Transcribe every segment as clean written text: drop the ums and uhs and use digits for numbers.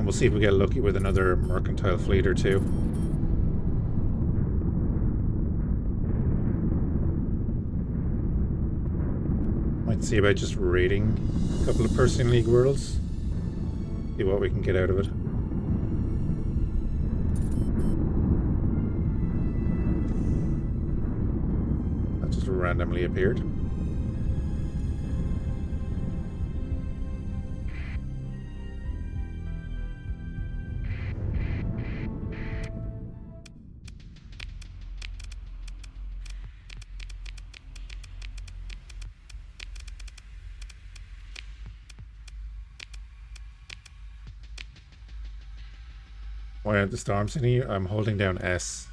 And we'll see if we get lucky with another mercantile fleet or two. Might see about just raiding a couple of Persian League worlds. See what we can get out of it. That just randomly appeared. Why aren't the storms in here? I'm holding down S.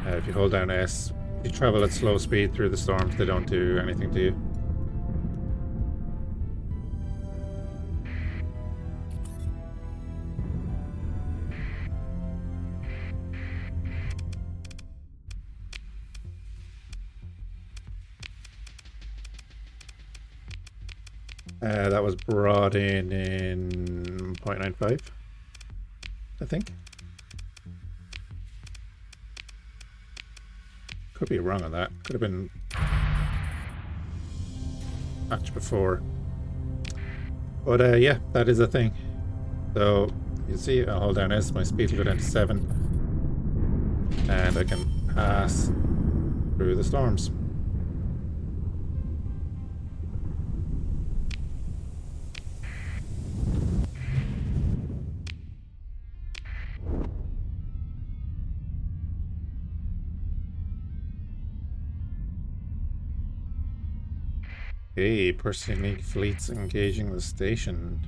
If you hold down S, if you travel at slow speed through the storms, they don't do anything to you. That was brought in 0.95. I think. Could be wrong on that. Could have been match before. But yeah, that is a thing. So you see, I'll hold down S, my speed will go down to 7. And I can pass through the storms. Okay, Persian League fleets engaging the station.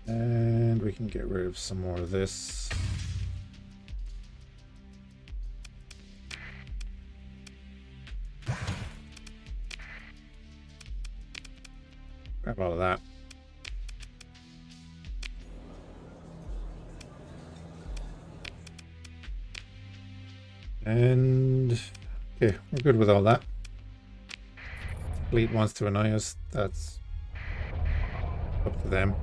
And we can get rid of some more of this. Grab all of that. And okay, we're good with all that. Fleet wants to annoy us, that's up to them.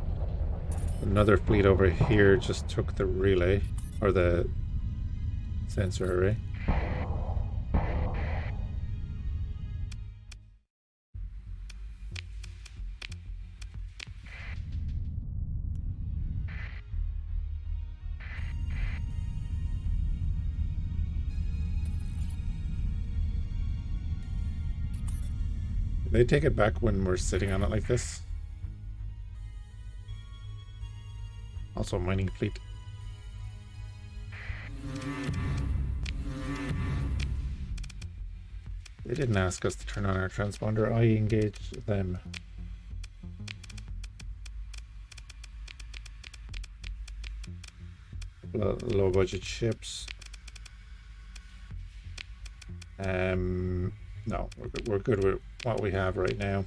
Another fleet over here just took the relay, or the sensor array. They take it back when we're sitting on it like this. Also mining fleet. They didn't ask us to turn on our transponder. I engaged them. Low budget ships. No, we're good with what we have right now.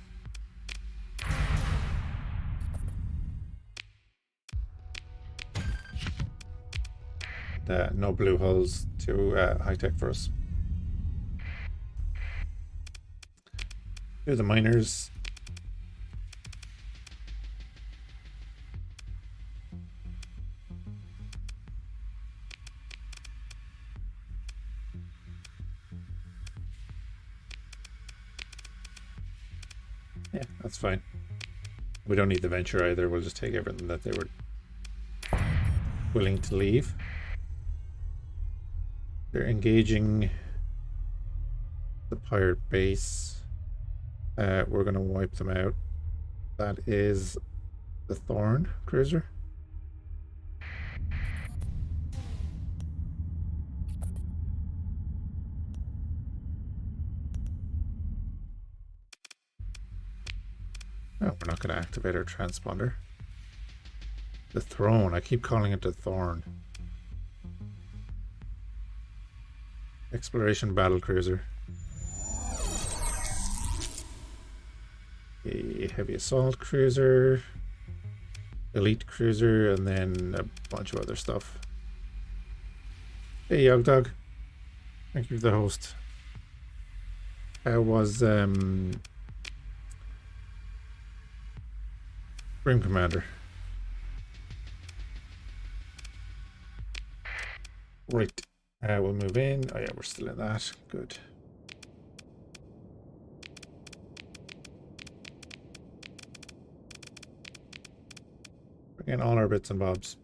No blue hulls, too high tech for us. Here are the miners. Yeah, that's fine. We don't need the venture either. We'll just take everything that they were willing to leave. They're engaging the pirate base. We're going to wipe them out. That is the Thorn cruiser. No, we're not going to activate our transponder. The Throne. I keep calling it the Thorn. Exploration battle cruiser. A heavy assault cruiser. Elite cruiser, and then a bunch of other stuff. Hey, Yog Dog. Thank you for the host. How was Grim Commander? Right. We'll move in. Oh yeah, we're still in that. Good. Bring in all our bits and bobs.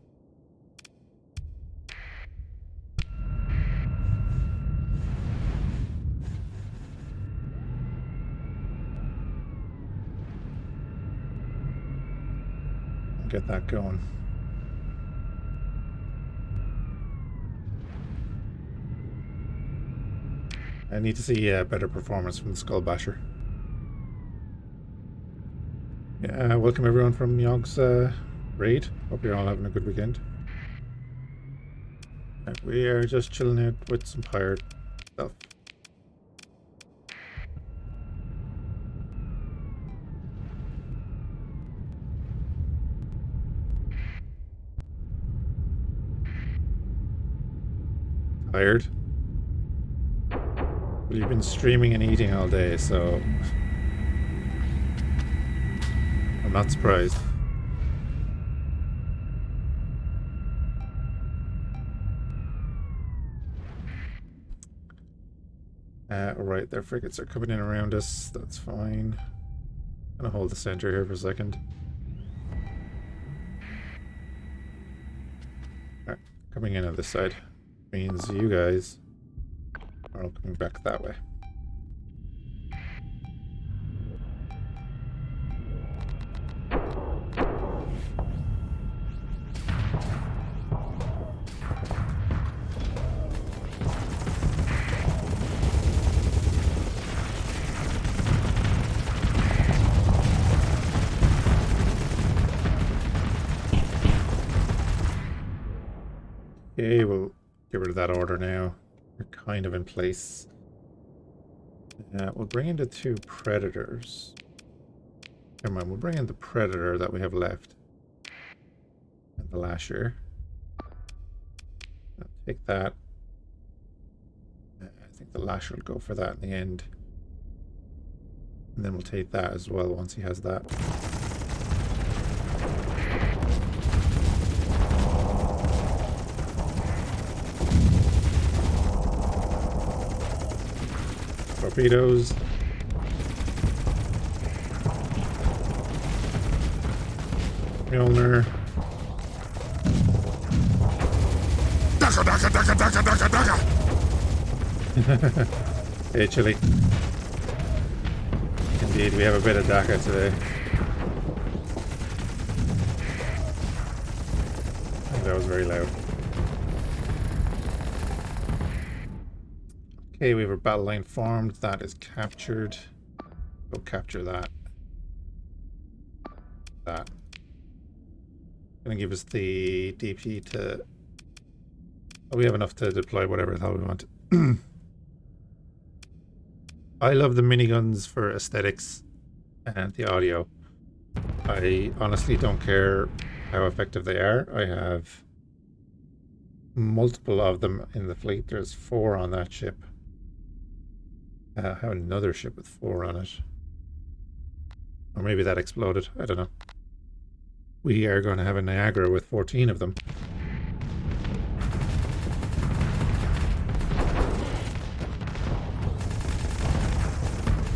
Get that going. I need to see better performance from the Skull Basher. Yeah, welcome everyone from Yog's raid. Hope you're all having a good weekend. We are just chilling out with some pirate stuff. Tired? Well, you've been streaming and eating all day, so I'm not surprised. Alright, their frigates are coming in around us. That's fine. I'm gonna hold the center here for a second. Alright, coming in on this side means you guys are all coming back that way. Okay, we'll get rid of that order now. We're kind of in place. We'll bring in the 2 predators. Never mind, we'll bring in the predator that we have left. And the lasher. I'll take that. I think the lasher will go for that in the end. And then we'll take that as well once he has that. Torpedoes. Milner. Dakka Dakka Dakka Dakka Dakka Dakka. Hey, Chili. Indeed, we have a bit of Dakka today. I think that was very loud. Okay, we have a battle line formed. That is captured. Go capture that. That. Gonna give us the DP to... Oh, we have enough to deploy whatever the hell we want. I love the miniguns for aesthetics and the audio. I honestly don't care how effective they are. I have multiple of them in the fleet. There's 4 on that ship. I have another ship with 4 on it. Or maybe that exploded. I don't know. We are going to have a Niagara with 14 of them.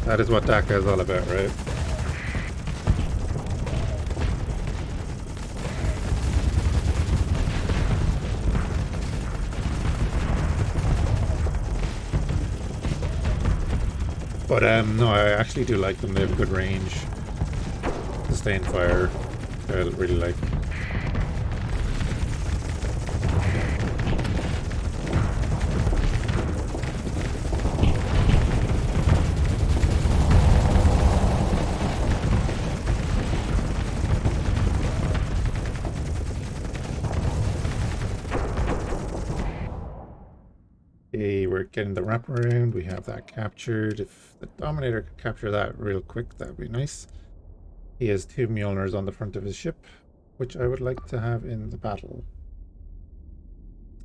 That is what Dakka is all about, right? But no, I actually do like them. They have a good range. Sustained fire. I really like. Okay, we're getting the wraparound. We have that captured. If the Dominator could capture that real quick, that would be nice. He has 2 Mjolnirs on the front of his ship, which I would like to have in the battle.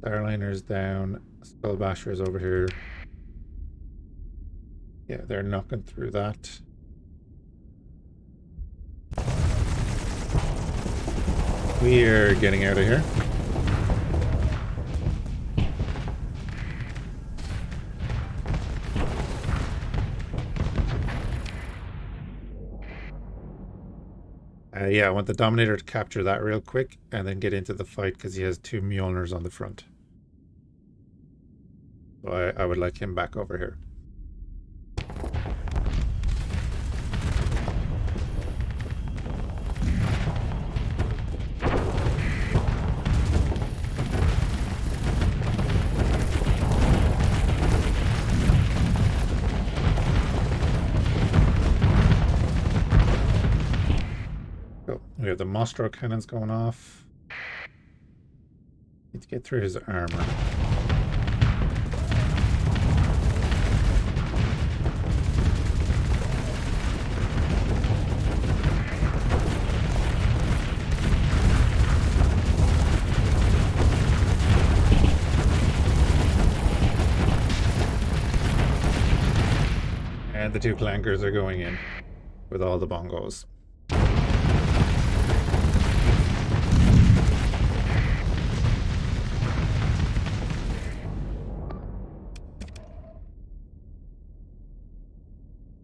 Starliner's down. Skullbasher's over here. Yeah, they're knocking through that. We're getting out of here. Yeah, I want the Dominator to capture that real quick and then get into the fight because he has 2 Mjolnirs on the front. So I would like him back over here. We have the Mostro cannons going off. Need to get through his armor. And the 2 clankers are going in with all the bongos.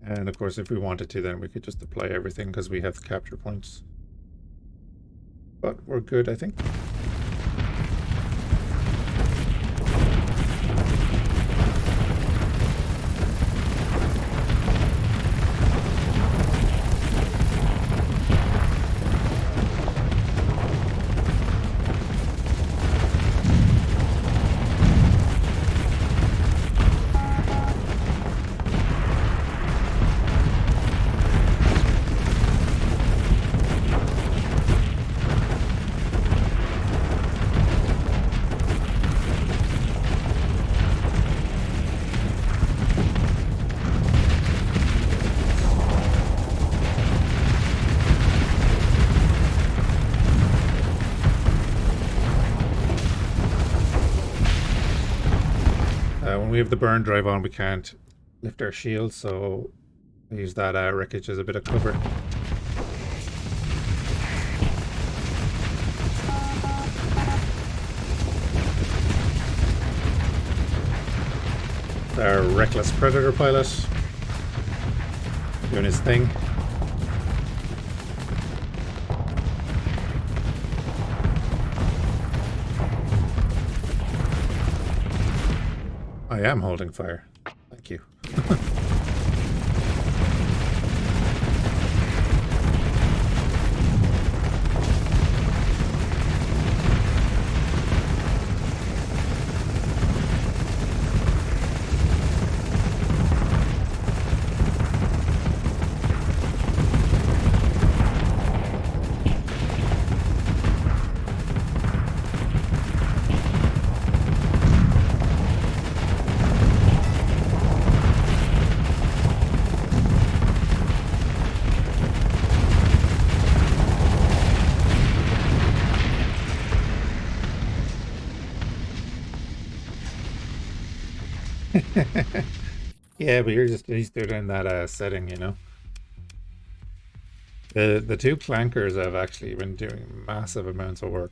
And of course, if we wanted to, then we could just deploy everything because we have the capture points. But we're good, I think. When we have the burn drive on, we can't lift our shield, so we use that wreckage as a bit of cover. Our reckless predator pilot doing his thing. I am holding fire. Thank you. Yeah, but you're just used to it in that setting, you know. The 2 clankers have actually been doing massive amounts of work.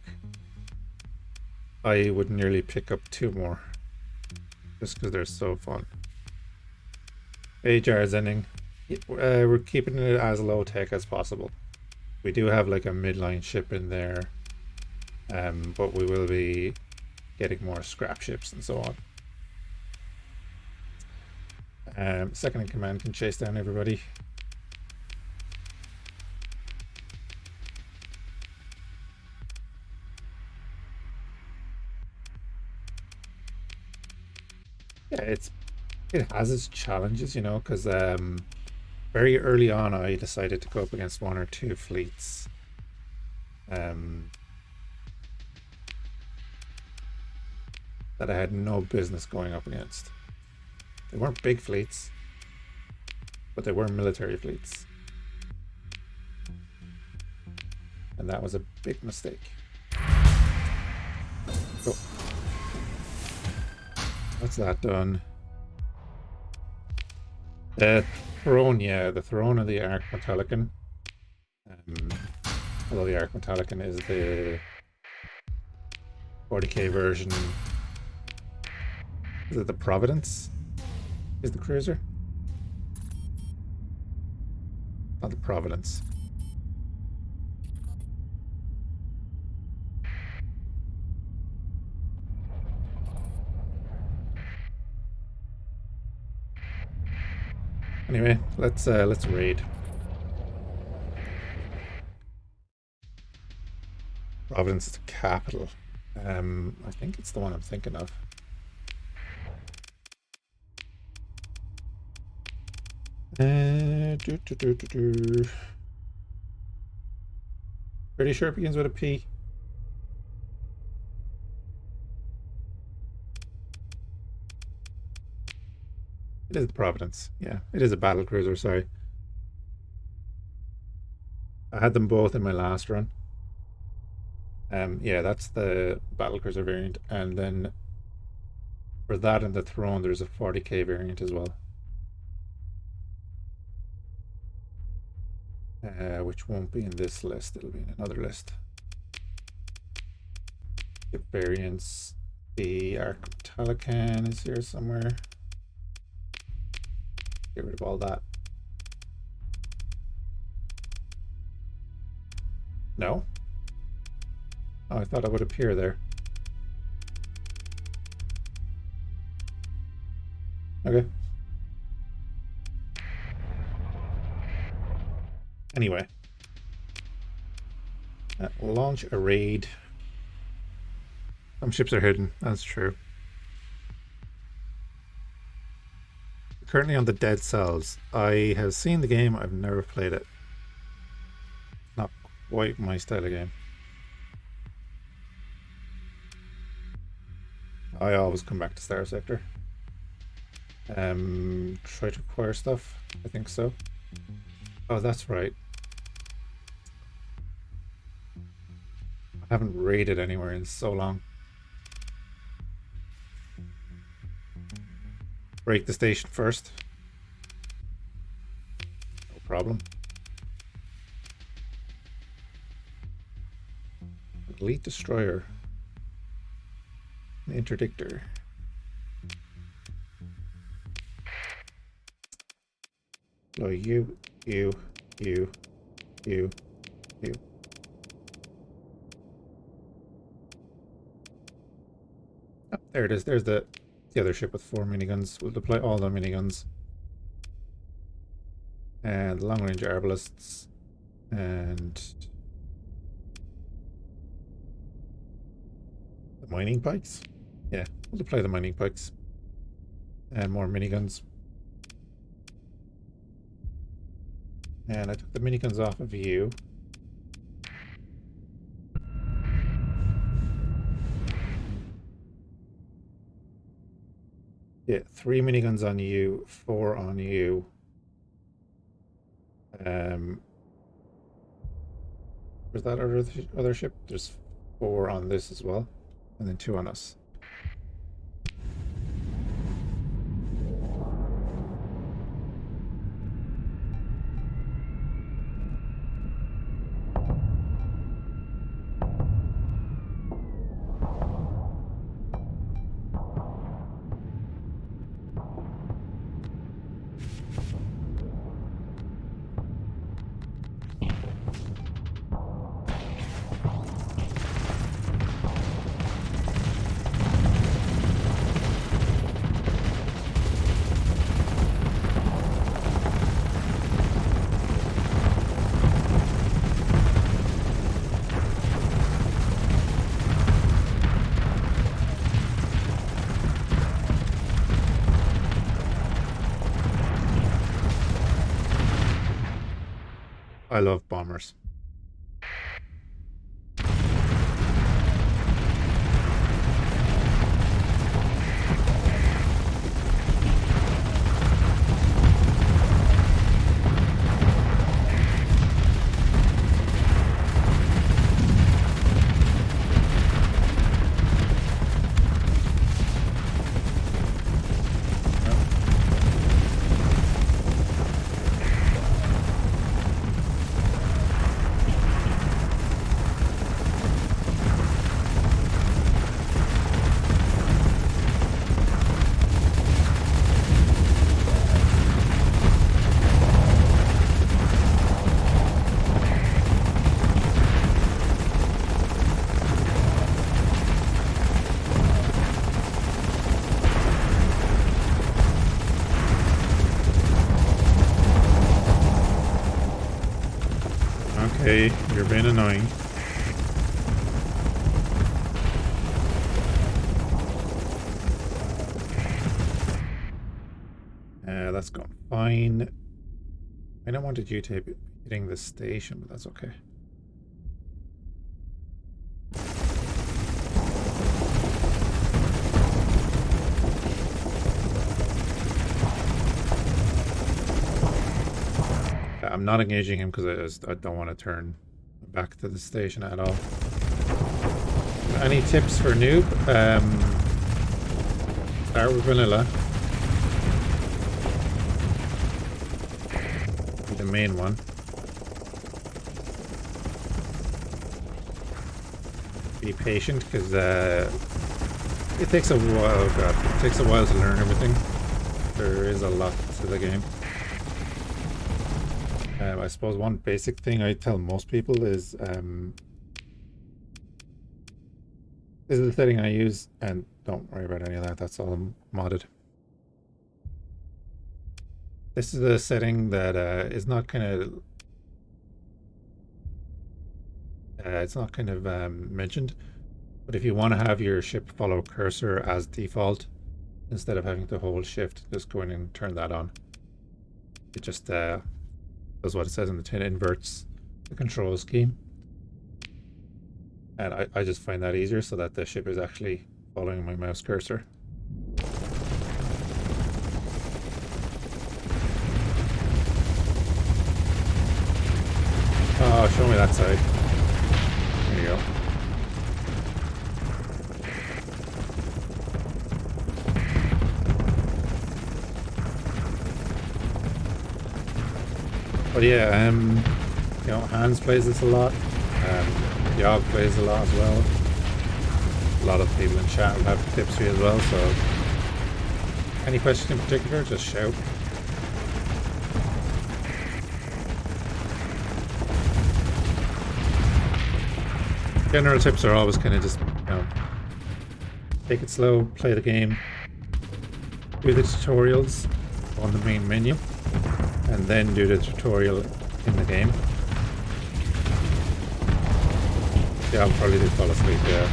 I would nearly pick up 2 more just because they're so fun. Ajar's ending. We're keeping it as low tech as possible. We do have like a midline ship in there, but we will be getting more scrap ships and so on. Second in command can chase down everybody. Yeah, it has its challenges, you know, because very early on I decided to go up against 1 or 2 fleets. That I had no business going up against. They weren't big fleets, but they were military fleets. And that was a big mistake. Oh. That's that done. The throne, yeah, the throne of the Arc Metallicon. Although the Arc Metallicon is the 40k version. Is it the Providence? Is the cruiser? Not the Providence. Anyway, let's raid. Providence is the capital. I think it's the one I'm thinking of. Pretty sure it begins with a P. It is Providence. Yeah, it is a battle cruiser, sorry. I had them both in my last run. Yeah, that's the battlecruiser variant, and then for that and the throne, there's a 40k variant as well, which won't be in this list. It'll be in another list. Ship variants. The Arc Metallicon is here somewhere. Get rid of all that. No? Oh, I thought it would appear there. Okay. Anyway. Launch a raid. Some ships are hidden, that's true. Currently on the Dead Cells. I have seen the game, I've never played it. Not quite my style of game. I always come back to Starsector. Try to acquire stuff. I think so. Oh, that's right. I haven't raided anywhere in so long. Break the station first. No problem. Elite Destroyer. Interdictor. Oh, you. Oh, there it is. There's the other ship with 4 miniguns. We'll deploy all the miniguns. And long-range arbalists. And the mining pikes. Yeah, we'll deploy the mining pikes. And more miniguns. And I took the miniguns off of you. Yeah, 3 miniguns on you, 4 on you. Where's that other ship? There's 4 on this as well. And then 2 on us. I love bombers. Okay, you're being annoying. That's going fine. I don't wanted you to be hitting the station, but that's okay. I'm not engaging him because I don't want to turn back to the station at all. Any tips for noob? Start with vanilla. The main one. Be patient because it takes a while. Oh god, it takes a while to learn everything. There is a lot to the game. I suppose one basic thing I tell most people is this is the setting I use, and don't worry about any of that. That's all modded. This is a setting that is not kind of it's not kind of mentioned, but if you want to have your ship follow cursor as default instead of having to hold shift, just go in and turn that on. It just does what it says in the tin, inverts the control scheme, and I just find that easier so that the ship is actually following my mouse cursor. Oh, show me that side. There you go. But yeah, you know, Hans plays this a lot. Yog plays a lot as well. A lot of people in chat will have tips for you as well. So, any question in particular, just shout. General tips are always kind of just, you know, take it slow, play the game, do the tutorials on the main menu, and then do the tutorial in the game. Yeah, I'll probably just fall asleep, yeah.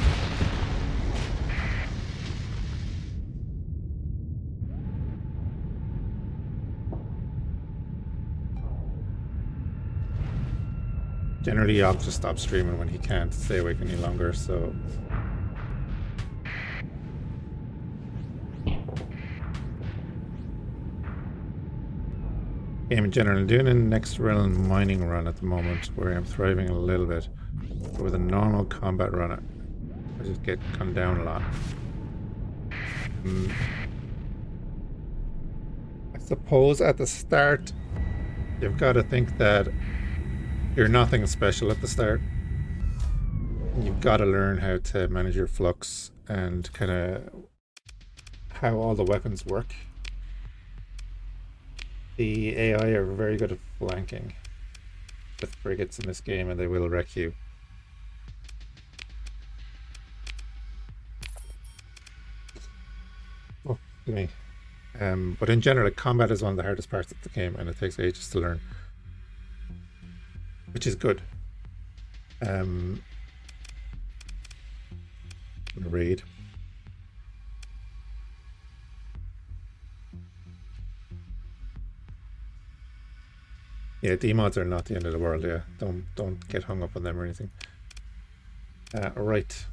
Generally, I'll just stop streaming when he can't stay awake any longer, so... Game in general, I'm doing a next realm mining run at the moment where I'm thriving a little bit. But with a normal combat run, I just get gunned down a lot. I suppose at the start, you've got to think that you're nothing special at the start. You've got to learn how to manage your flux and kind of how all the weapons work. The AI are very good at flanking with frigates in this game, and they will wreck you. Oh, me. But in general, combat is one of the hardest parts of the game, and it takes ages to learn, which is good. Raid. Yeah, demods are not the end of the world. Yeah, don't get hung up on them or anything. Right.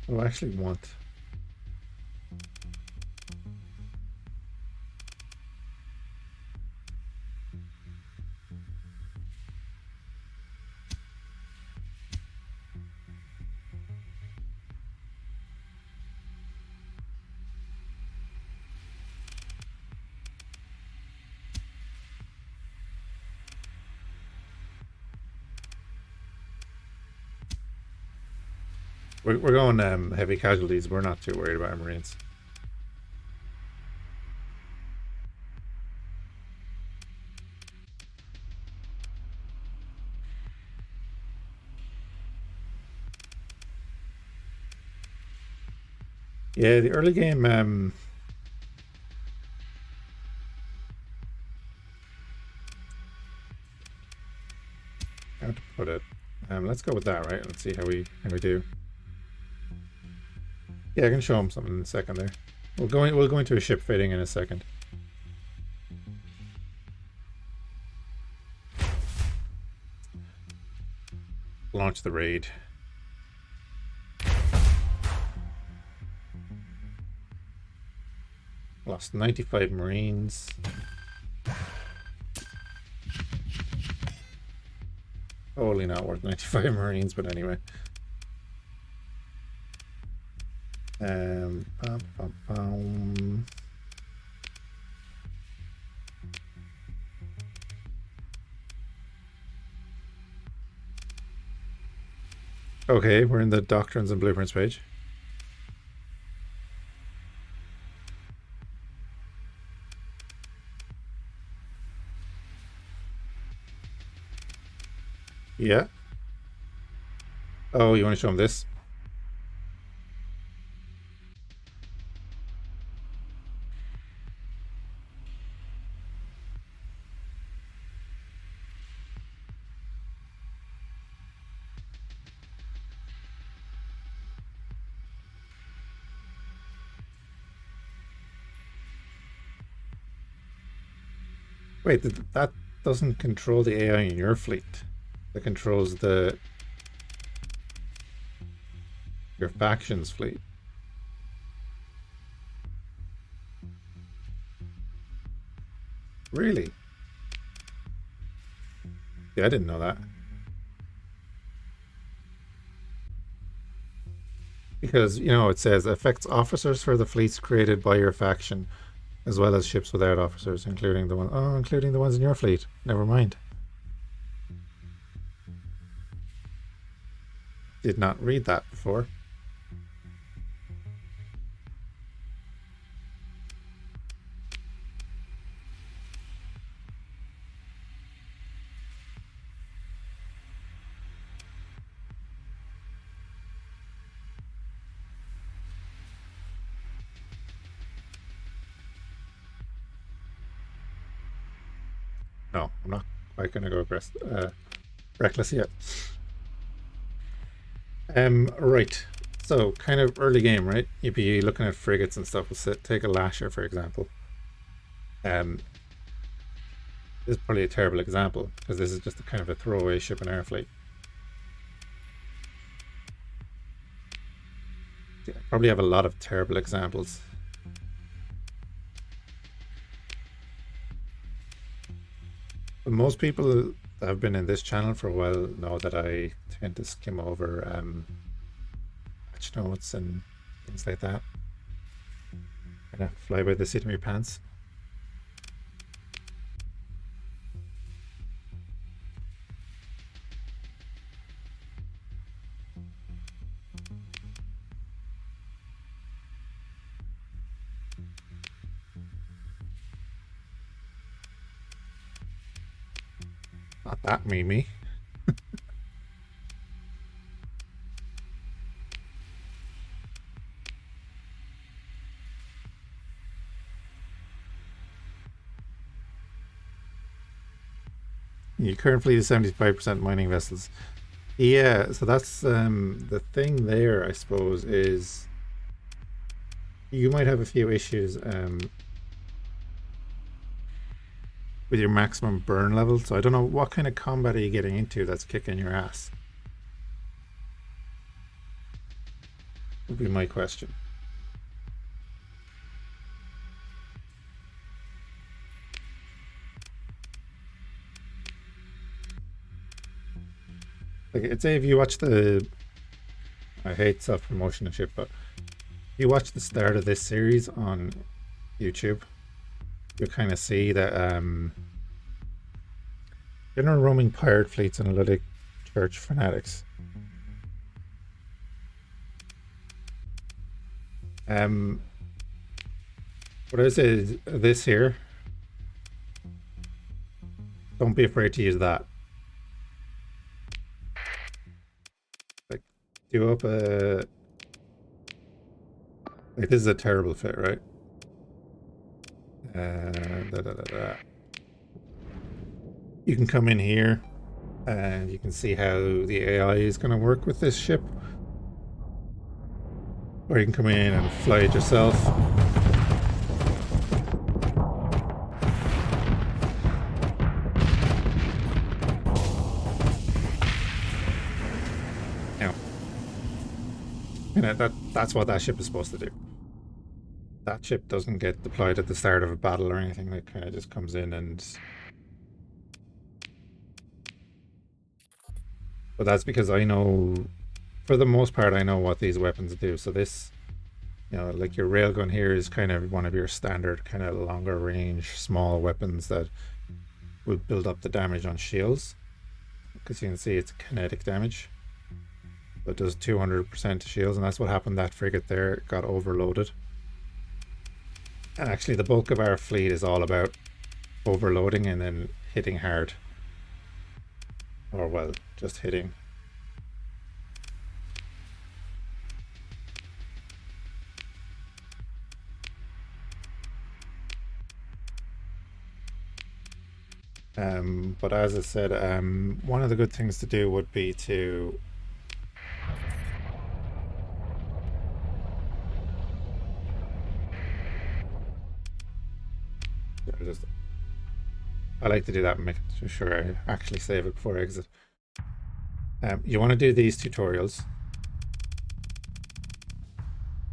What do I actually want? We're going heavy casualties. We're not too worried about our Marines. Yeah, the early game, Let's go with that, right? Let's see how we do. Yeah, I can show him something in a second there. We'll go into a ship fitting in a second. Launch the raid. Lost 95 Marines. Totally not worth 95 Marines, but anyway. Bum, bum, bum. Okay, we're in the Doctrines and Blueprints page. Yeah. Oh, you want to show them this? Wait, that doesn't control the AI in your fleet. That controls your faction's fleet. Really? Yeah, I didn't know that. Because, you know, it says affects officers for the fleets created by your faction, as well as ships without officers, including the ones in your fleet. Never mind. Did not read that before. No, I'm not quite going to go reckless yet. Right. So, kind of early game, right? You'd be looking at frigates and stuff. We'll take a lasher, for example. This is probably a terrible example, because this is just a kind of a throwaway ship in our fleet. I probably have a lot of terrible examples. But most people that have been in this channel for a while know that I tend to skim over patch notes and things like that. Kind of fly by the seat of my pants. Not that Mimi. Your current fleet is 75% mining vessels. Yeah, so that's the thing there, I suppose, is you might have a few issues with your maximum burn level. So I don't know, what kind of combat are you getting into that's kicking your ass? Would be my question. Like, I'd say if you watch I hate self-promotion and shit, but if you watch the start of this series on YouTube, you'll kind of see that general roaming pirate fleets and analytic church fanatics. What I say is this here. Don't be afraid to use that. Like, do up a... Like, this is a terrible fit, right? You can come in here And you can see how the AI is going to work with this ship. Or you can come in and fly it yourself. That's what that ship is supposed to do. That ship doesn't get deployed at the start of a battle or anything. It kind of just comes in and... But that's because I know, for the most part, I know what these weapons do. So this, like your railgun here is kind of one of your standard kind of longer range, small weapons that will build up the damage on shields. Because you can see it's kinetic damage. It does 200% to shields, and that's what happened. That frigate there got overloaded. And actually the bulk of our fleet is all about overloading and then hitting hard. Or well, just hitting. But as I said, one of the good things to do would be to I like to do that and make sure I actually save it before I exit. You want to do these tutorials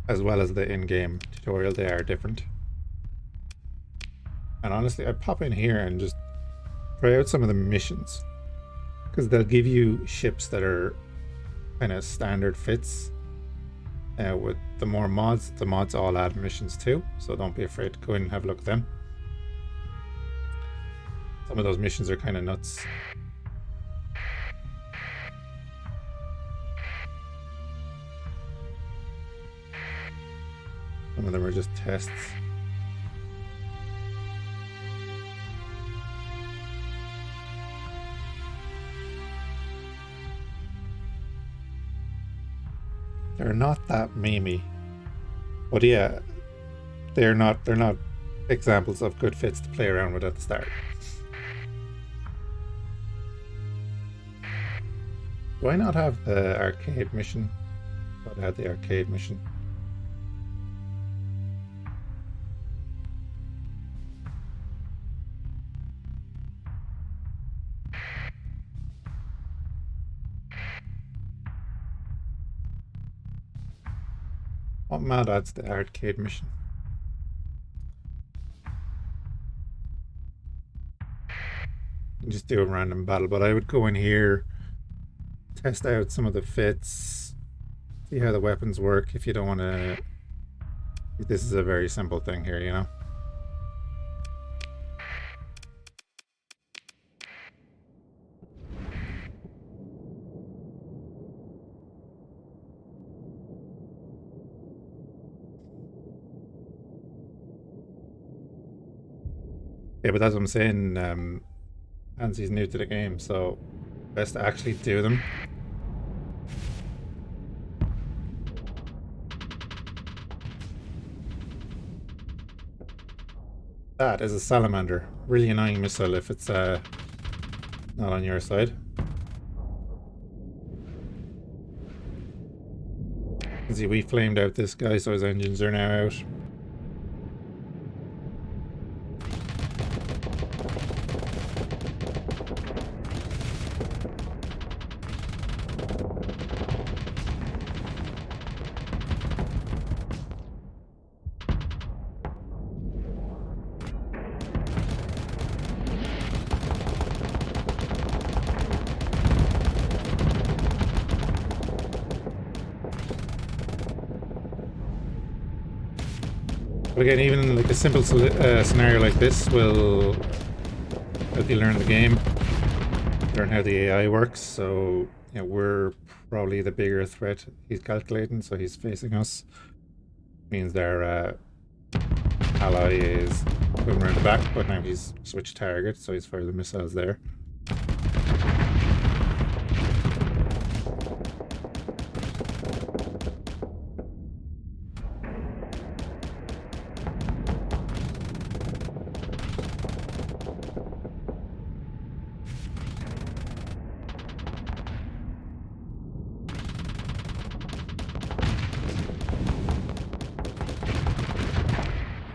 as well as the in-game tutorial. They are different. And honestly, I'd pop in here and just try out some of the missions, because they'll give you ships that are kind of standard fits. With the more mods, the mods all add missions too, so don't be afraid to go in and have a look at them. Some of those missions are kind of nuts. Some of them are just tests. They're not that memey, but yeah, they're not examples of good fits to play around with at the start. Do I not have the arcade mission? I thought I had the arcade mission. What mod adds the arcade mission? You just do a random battle, but I would go in here, test out some of the fits, see how the weapons work. If you don't want to, this is a very simple thing here, you know. Yeah, but that's what I'm saying. Hansy's new to the game, so best to actually do them. That is a salamander. Really annoying missile if it's not on your side. See, we flamed out this guy, so his engines are now out. But again, even like a simple scenario like this will help you learn the game, learn how the AI works. So, we're probably the bigger threat he's calculating, so he's facing us. Means their ally is going around the back, but now he's switched target, so he's fired the missiles there.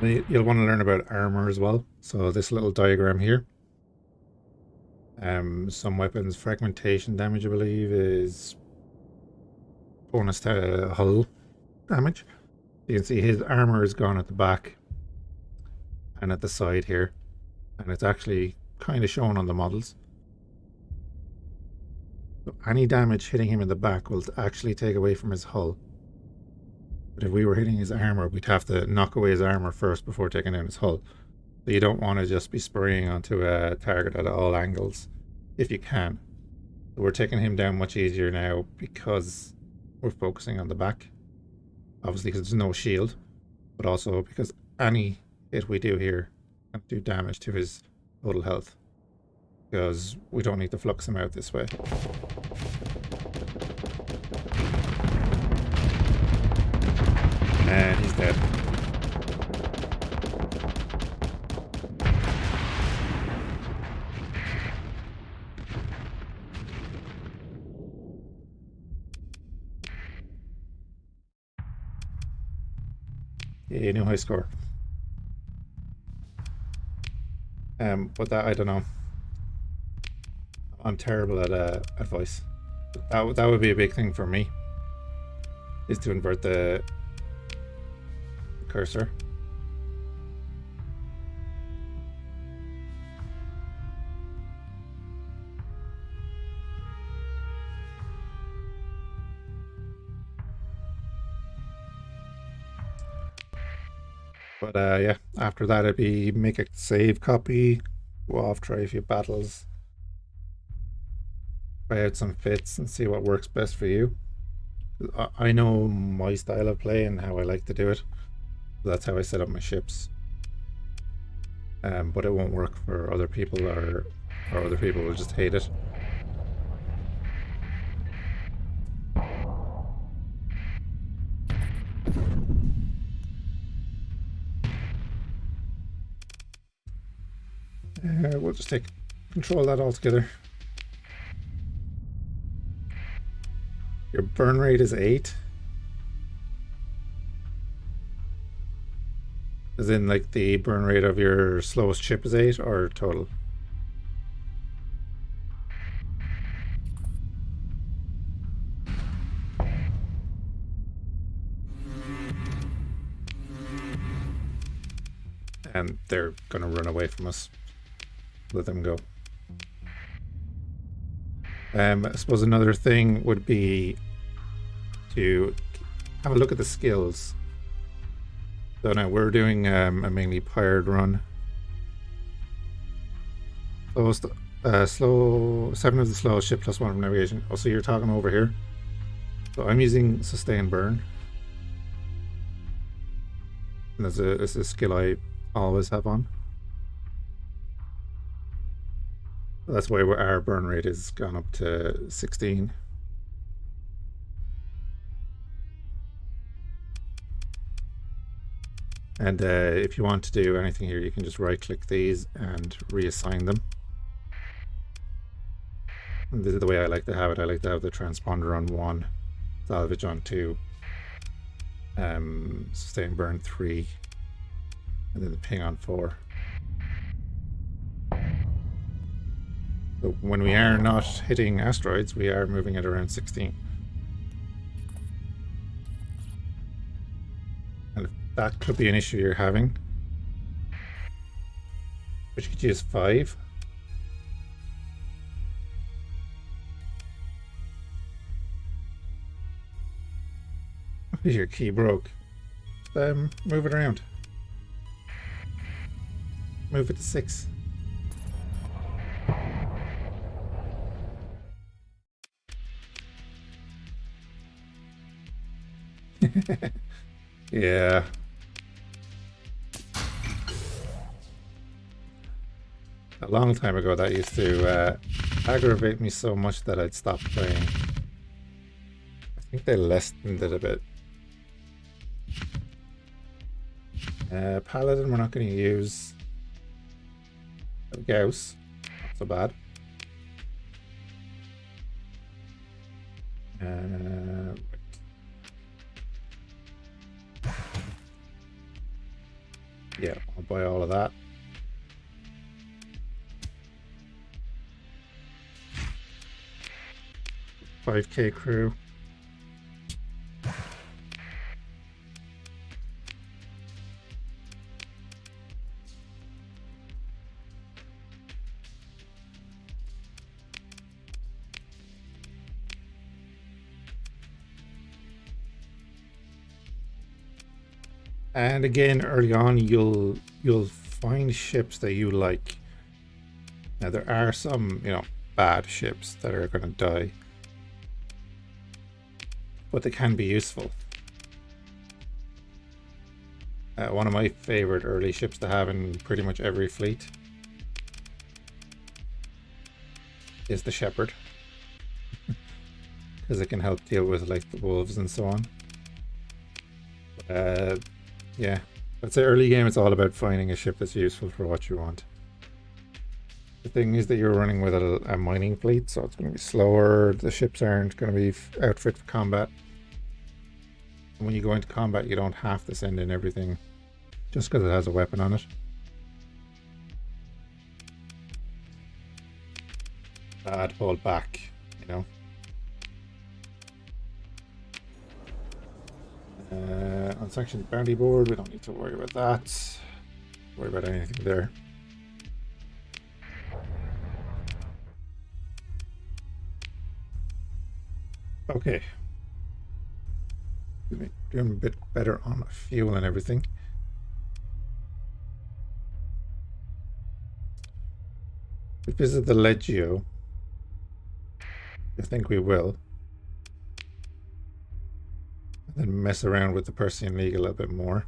You'll want to learn about armor as well. So this little diagram here. Some weapons fragmentation damage, I believe, is bonus to hull damage. You can see his armor is gone at the back and at the side here, and it's actually kind of shown on the models. So any damage hitting him in the back will actually take away from his hull. But if we were hitting his armor, we'd have to knock away his armor first before taking down his hull. So you don't want to just be spraying onto a target at all angles if you can. So we're taking him down much easier now because we're focusing on the back. Obviously because there's no shield, but also because any hit we do here can do damage to his total health. Because we don't need to flux him out this way. And he's dead. Yeah, new high score. But that, I don't know. I'm terrible at voice. That would be a big thing for me, is to invert the cursor. But yeah, after that it'd be make a save copy, go off, try a few battles, try out some fits and see what works best for you. I know my style of play and how I like to do it. That's how I set up my ships. But it won't work for other people, or other people will just hate it. We'll just take control of that altogether. Your burn rate is 8. As in, like, the burn rate of your slowest ship is 8, or total? And they're gonna run away from us. Let them go. I suppose another thing would be to have a look at the skills. So now we're doing a mainly pirate run. Slow 7 of the slowest ship plus 1 from navigation. Oh, so you're talking over here. So I'm using sustain burn. And this is a skill I always have on. That's why our burn rate has gone up to 16. And if you want to do anything here, you can just right click these and reassign them. And this is the way I like to have it. I like to have the transponder on 1, salvage on 2, sustain burn 3, and then the ping on 4. So when we are not hitting asteroids, we are moving at around 16. And if that could be an issue you're having, which could use 5. Your key broke. Move it around. Move it to 6. Yeah. A long time ago that used to aggravate me so much that I'd stop playing. I think they lessened it a bit. Paladin we're not going to use. Gauss, not so bad. Yeah, I'll buy all of that. $5K crew. And again, early on, you'll find ships that you like. Now there are some, bad ships that are going to die, but they can be useful. One of my favorite early ships to have in pretty much every fleet is the Shepherd, because it can help deal with like the wolves and so on. Yeah, I'd say early game it's all about finding a ship that's useful for what you want. The thing is that you're running with a mining fleet, so it's going to be slower. The ships aren't going to be outfit for combat. And when you go into combat, you don't have to send in everything just because it has a weapon on it. I'd hold back, Unsanctioned bounty board, we don't need to worry about that. Worry about anything there. Okay. Doing a bit better on fuel and everything. We visit the Legio. I think we will. And then mess around with the Persian League a little bit more.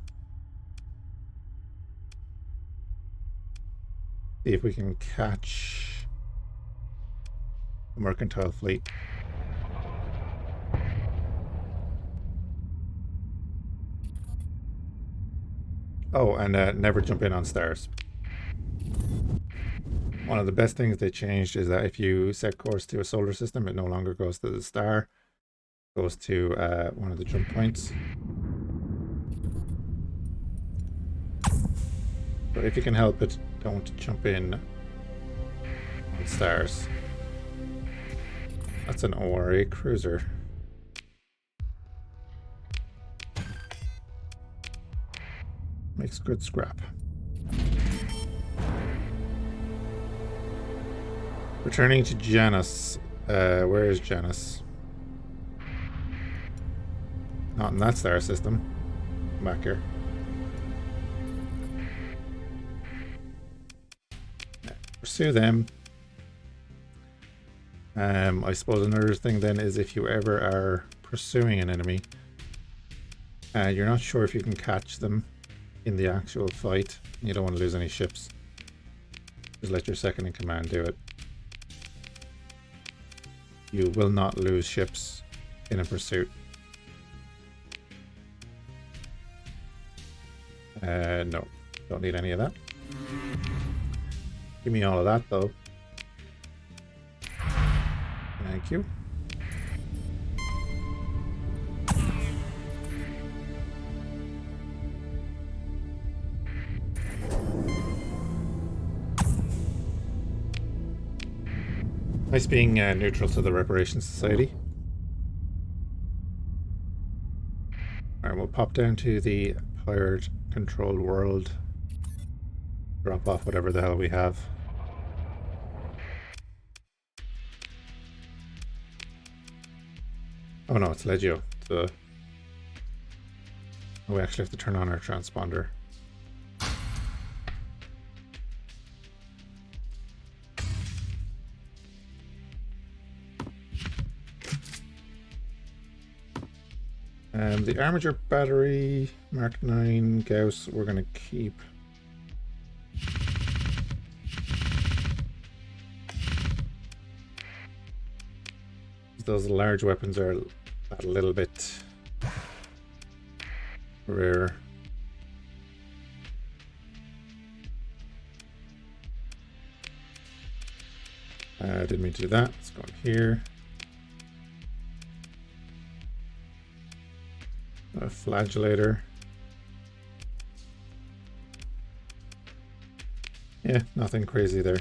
See if we can catch a mercantile fleet. Oh, and never jump in on stars. One of the best things they changed is that if you set course to a solar system, it no longer goes to the star. It goes to one of the jump points. So if you can help it, don't jump in on stars. That's an ORA cruiser. Makes good scrap. Returning to Janus. Where is Janus? Not in that star system. Back here. Pursue them. I suppose another thing then is if you ever are pursuing an enemy, you're not sure if you can catch them in the actual fight. You don't want to lose any ships. Just let your second in command do it. You will not lose ships in a pursuit. No, don't need any of that. Give me all of that though. Thank you. Nice being neutral to the Reparation Society. Alright, we'll pop down to the pirate controlled world. Drop off whatever the hell we have. Oh no, it's Legio. Oh, we actually have to turn on our transponder. The armature battery, Mark 9 Gauss, we're going to keep. Those large weapons are a little bit rare. I didn't mean to do that. Let's go in here. A flagellator. Yeah, nothing crazy there.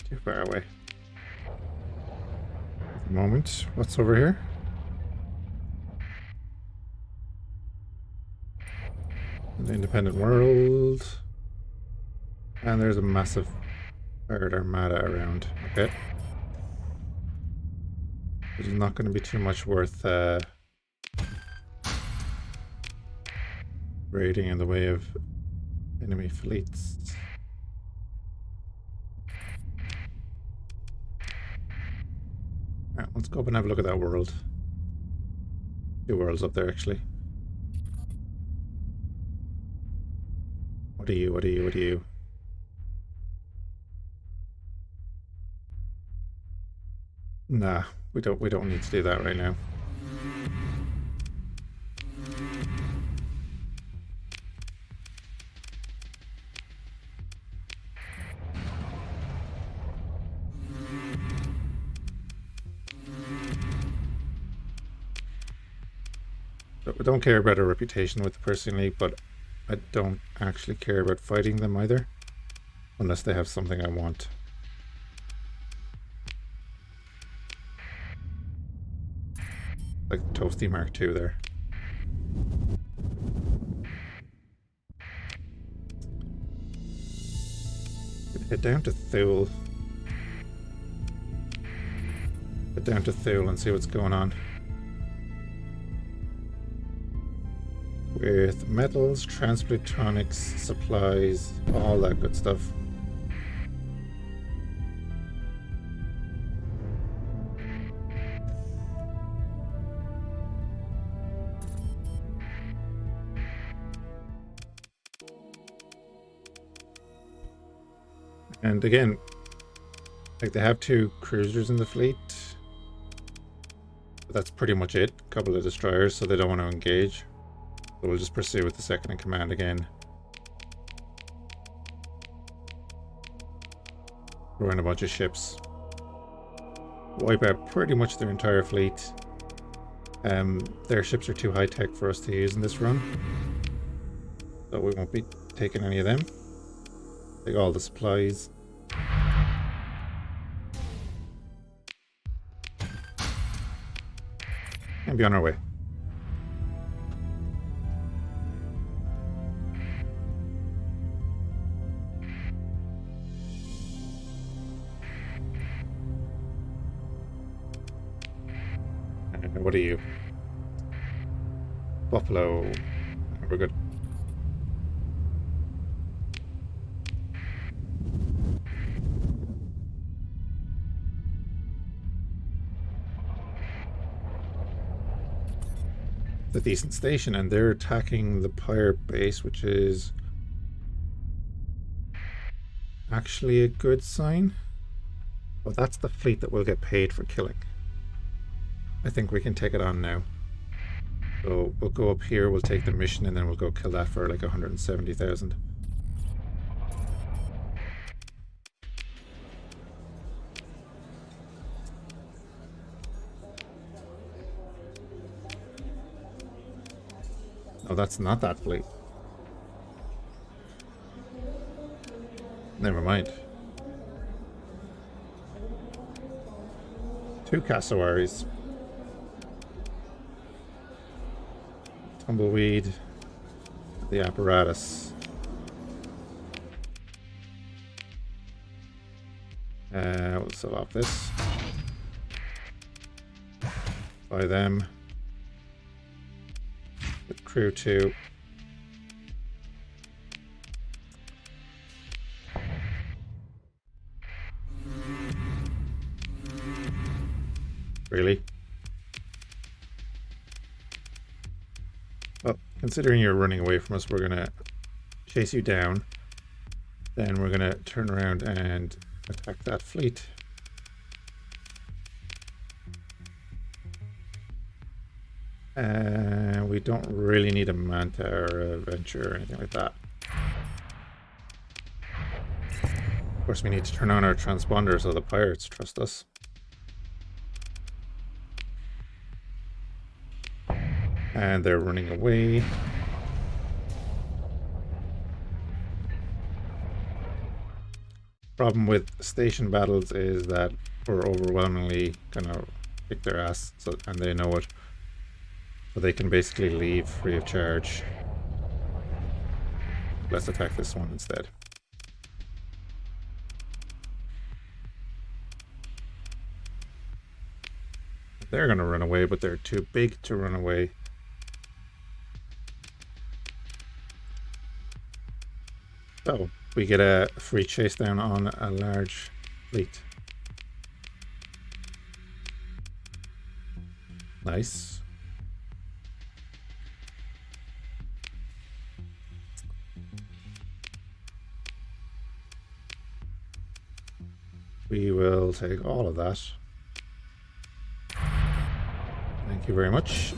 Too far away. At the moment, what's over here? An independent world. And there's a massive bird armada around. Okay. There's not going to be too much worth raiding in the way of enemy fleets. Alright, let's go up and have a look at that world. Two worlds up there, actually. What are you? What are you? What are you? Nah, we don't need to do that right now. I don't care about a reputation with personally, but I don't actually care about fighting them either, unless they have something I want. Like the Toasty Mark II there. Head down to Thule. Head down to Thule and see what's going on. With metals, transport electronics, supplies, all that good stuff. And again, like they have 2 cruisers in the fleet. But that's pretty much it. A couple of destroyers, so they don't want to engage. So we'll just pursue with the second in command again. Throw in a bunch of ships. Wipe out pretty much their entire fleet. Their ships are too high-tech for us to use in this run. So we won't be taking any of them. Take all the supplies. And be on our way. And what are you? Buffalo. We're good. A decent station, and they're attacking the pirate base, which is actually a good sign. Oh, that's the fleet that will get paid for killing. I think we can take it on now. So we'll go up here, we'll take the mission, and then we'll go kill that for like 170,000. Oh, that's not that fleet. Never mind. 2 cassowaries. Tumbleweed. The apparatus. We'll sell off this. Buy them. With crew 2. Really? Well, considering you're running away from us, we're gonna chase you down. Then we're gonna turn around and attack that fleet. And we don't really need a Manta or a Venture or anything like that. Of course, we need to turn on our transponder so the pirates trust us. And they're running away. Problem with station battles is that we're overwhelmingly gonna kick their ass, so, and they know it. So they can basically leave free of charge. Let's attack this one instead. They're gonna run away, but they're too big to run away. So we get a free chase down on a large fleet. Nice. We will take all of that. Thank you very much.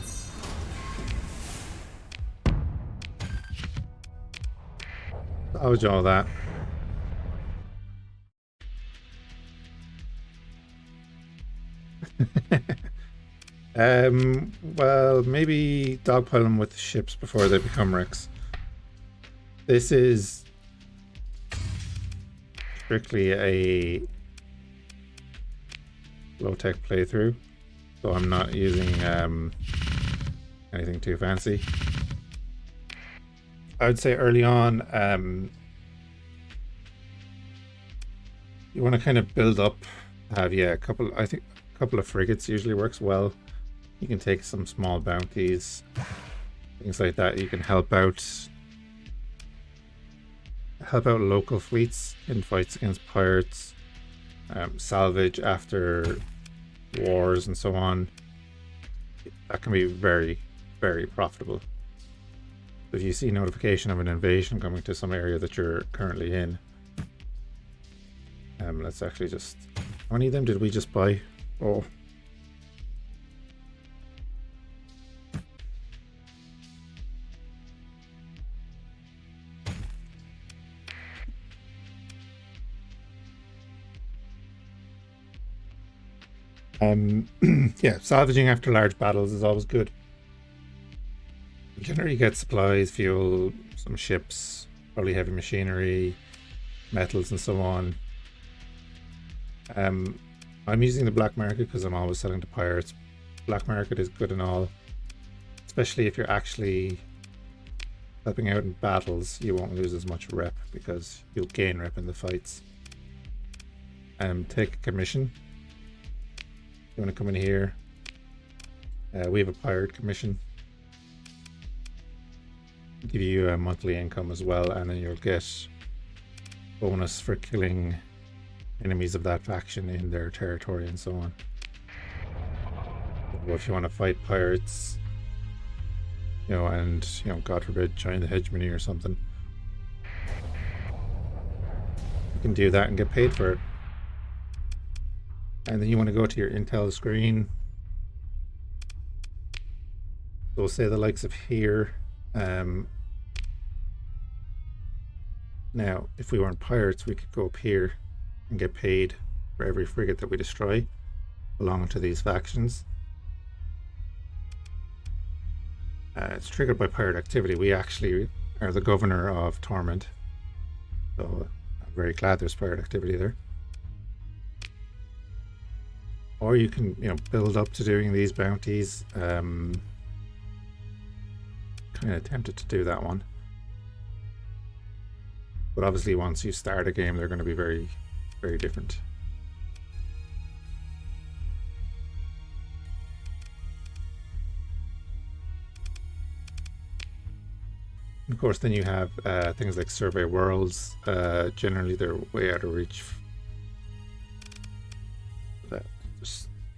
Salvage all that. Well, maybe dogpile them with the ships before they become wrecks. This is strictly a low-tech playthrough, so I'm not using anything too fancy. I would say early on, you want to kind of build up, have a couple. I think a couple of frigates usually works well. You can take some small bounties, things like that. You can help out local fleets in fights against pirates, salvage after wars and so on. That can be very, very profitable. If you see notification of an invasion coming to some area that you're currently in, let's actually just, how many of them did we just buy? Oh, yeah, salvaging after large battles is always good. You generally get supplies, fuel, some ships, probably heavy machinery, metals and so on. I'm using the black market because I'm always selling to pirates. Black market is good and all, especially if you're actually helping out in battles. You won't lose as much rep because you'll gain rep in the fights. Take a commission. You want to come in here. We have a pirate commission. Give you a monthly income as well, and then you'll get bonus for killing enemies of that faction in their territory and so on. Or if you want to fight pirates, and God forbid join the hegemony or something, you can do that and get paid for it. And then you want to go to your intel screen. So say the likes of here. Now, if we weren't pirates, we could go up here and get paid for every frigate that we destroy belonging to these factions. It's triggered by pirate activity. We actually are the governor of Torment, so I'm very glad there's pirate activity there. Or you can, build up to doing these bounties. Kind of tempted to do that one, but obviously once you start a game, they're going to be very, very different. Of course, then you have things like survey worlds. Generally, they're way out of reach.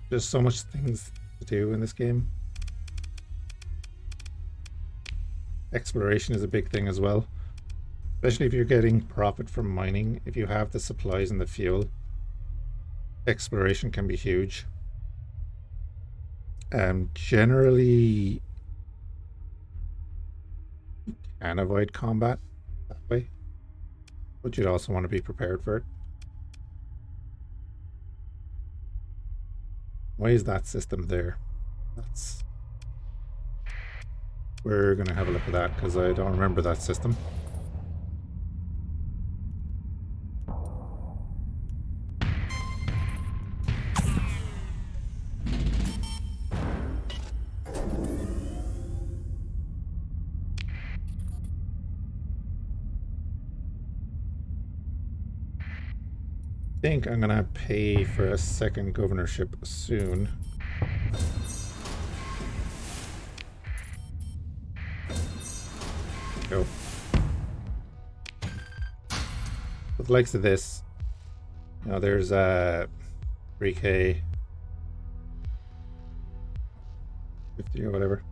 There's so much things to do in this game. Exploration is a big thing as well, especially if you're getting profit from mining. If you have the supplies and the fuel, exploration can be huge. Generally, you can avoid combat that way, but you'd also want to be prepared for it. Why is that system there? That's... We're going to have a look at that because I don't remember that system. I think I'm gonna pay for a second governorship soon. Go. With the likes of this, you know, there's 3k, 50 or whatever.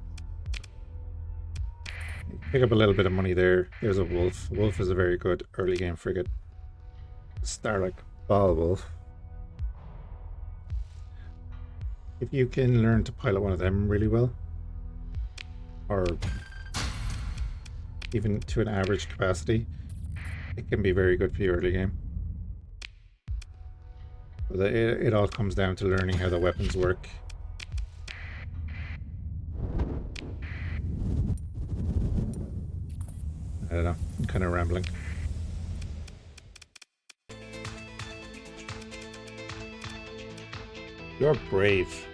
Pick up a little bit of money there. There's a wolf. Wolf is a very good early game frigate. Starlike Ball Wolf. If you can learn to pilot one of them really well, or even to an average capacity, it can be very good for your early game. But it all comes down to learning how the weapons work. I don't know, I'm kind of rambling. You're brave.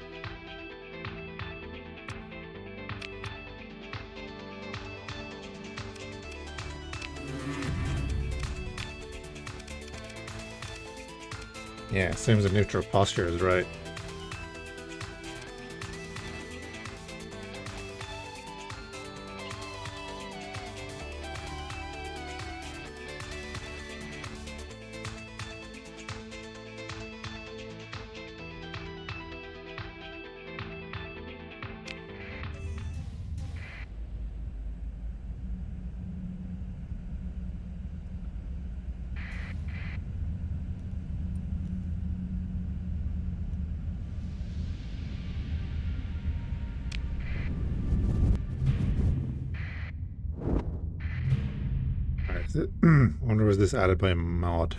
Yeah, seems a neutral posture is right. I wonder was this added by a mod?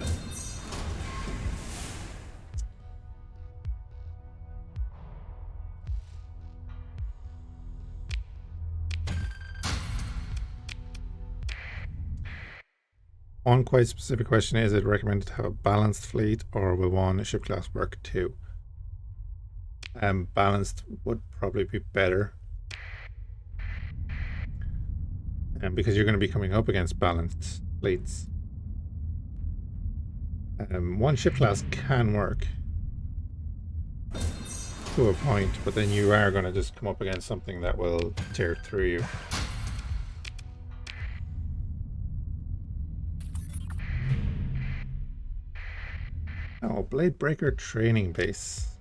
One quite specific question: is it recommended to have a balanced fleet, or will one ship class work too? Balanced would probably be better. Because you're going to be coming up against balanced fleets. One ship class can work to a point, but then you are going to just come up against something that will tear through you. Oh, Blade Breaker Training Base.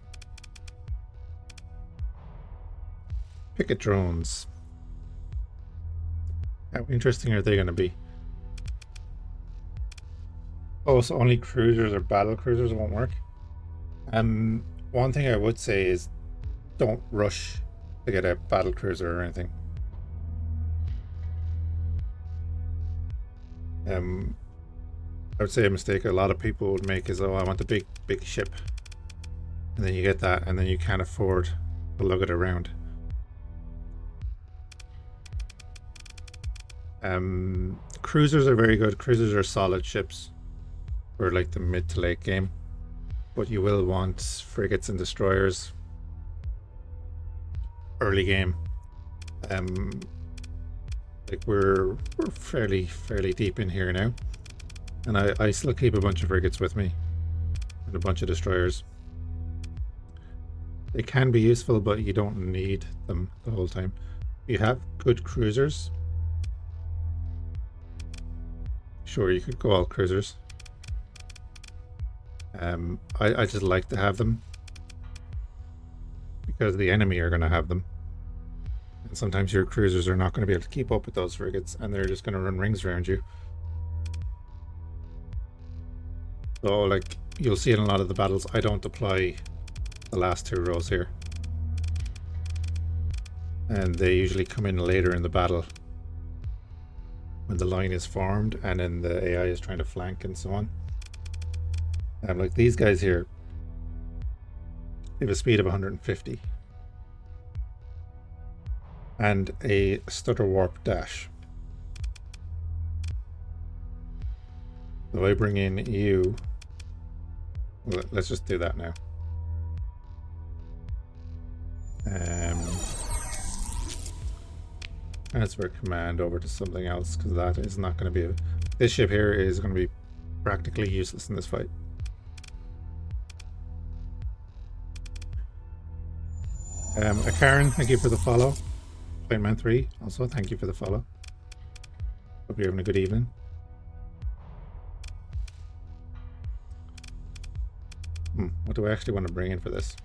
Picket drones. How interesting are they going to be? Oh, so only cruisers or battle cruisers won't work? One thing I would say is don't rush to get a battle cruiser or anything. I would say a mistake a lot of people would make is, oh, I want a big ship. And then you get that, and then you can't afford to lug it around. Cruisers are very good. Cruisers are solid ships for like the mid to late game, but you will want frigates and destroyers early game. Like we're fairly deep in here now, and I still keep a bunch of frigates with me and a bunch of destroyers. They can be useful, but you don't need them the whole time. You have good cruisers. Sure, you could go all cruisers. I just like to have them because the enemy are going to have them, and sometimes your cruisers are not going to be able to keep up with those frigates, and they're just going to run rings around you. So, like you'll see in a lot of the battles, I don't deploy the last two rows here, and they usually come in later in the battle when the line is formed and then the AI is trying to flank and so on. Like these guys here, They have a speed of 150. And a stutter warp dash. So I bring in you. Well, let's just do that now. Transfer command over to something else, because that is not going to be... This ship here is going to be practically useless in this fight. Karen, thank you for the follow. Playman 3, also thank you for the follow. Hope you're having a good evening. What do I actually want to bring in for this?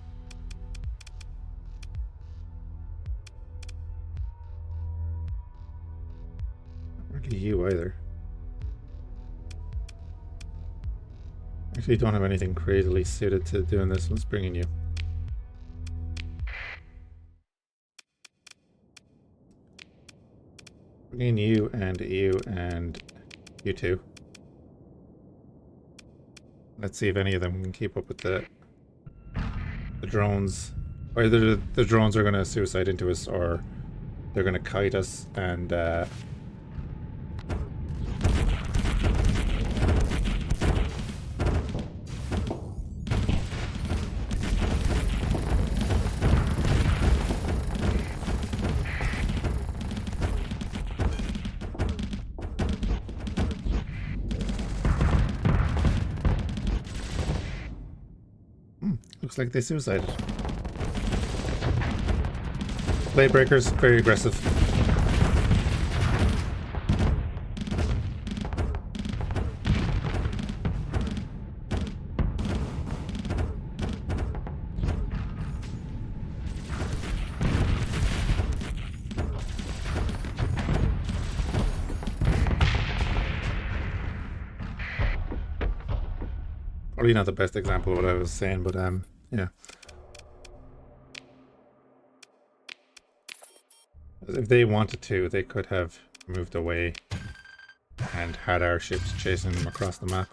Not really you either. Actually don't have anything crazily suited to doing this. Let's bring in you. Bring in you and you two. Let's see if any of them can keep up with the drones. Either the drones are going to suicide into us, or they're going to kite us and looks like they suicided. Blade breakers, very aggressive. Probably not the best example of what I was saying, but yeah. If they wanted to, they could have moved away and had our ships chasing them across the map.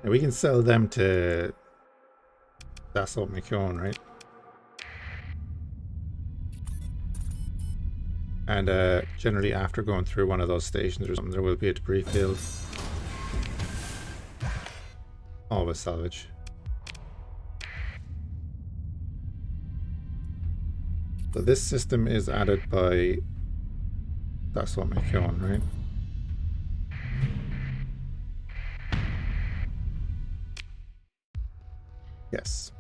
Now we can sell them to Dakka Dakka, right? And generally after going through one of those stations or something, there will be a debris field. Always salvage. So this system is added by Dakka Dakka, right? Yes.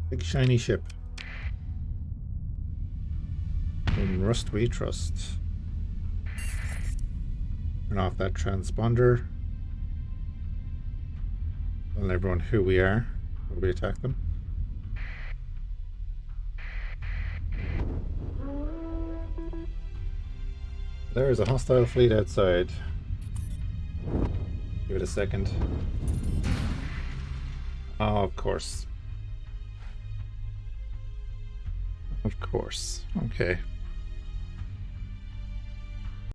Big shiny ship. In Rust we trust. Turn off that transponder. Tell everyone who we are when we attack them. There is a hostile fleet outside. Give it a second. Oh, of course. Of course. Okay.